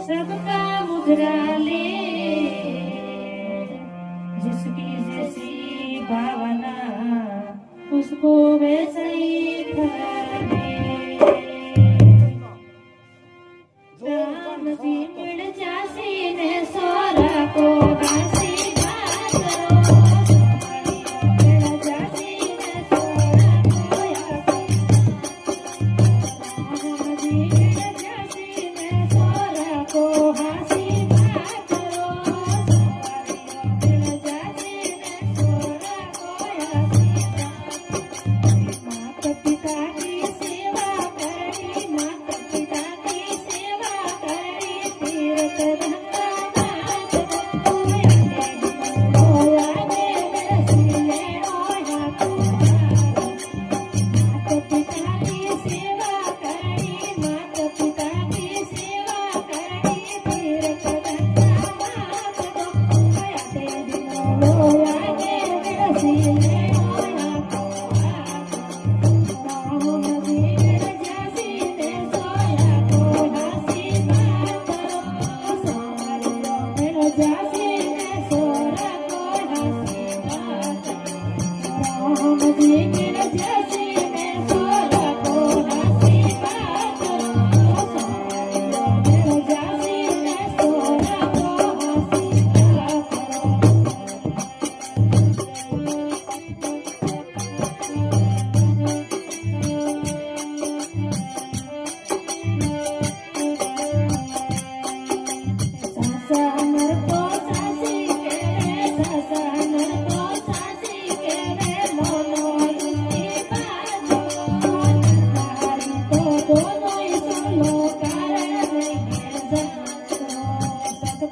सबका मुद्रा ले जिसकी जैसी भावना उसको वैसे ही करे राम जी मिल जासी ने सोरा को दासी बात करो मिल जासी ने सोरा को यासी राम जी मिल जासी ने सोरा को हासी बात करो मिल जासी ने सोरा को यासी माता पिता की सेवा करनी माता पिता की सेवा करनी तीर्थ धंधा नाथ को होया दे सिले होया तू माता पिता की सेवा करनी माता पिता की सेवा करनी तीर्थ धंधा नाथ को होया दे सिले होया तू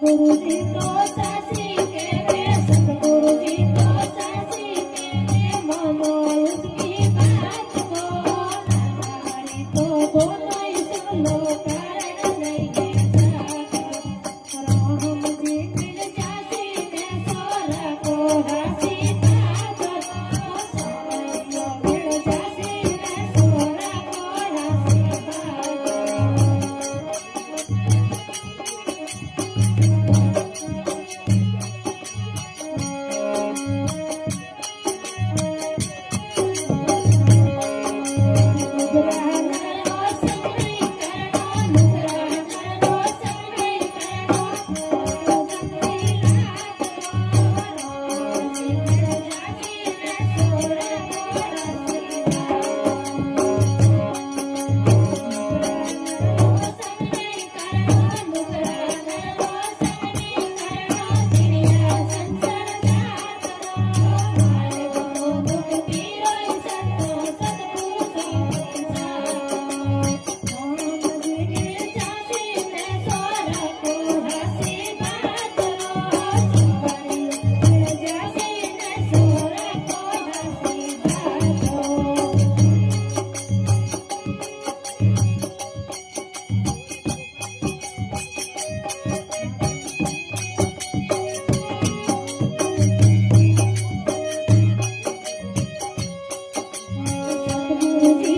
गुरुजी तो सासी के रे सतगुरुजी तो सासी के रे मानो उसकी बात को नारी तो दोनों ही सुनो कारण नहीं के राम जी मिल जासी ने सोरा को हासी बात करो मिल जासी ने सोरा को हासी गुरुजी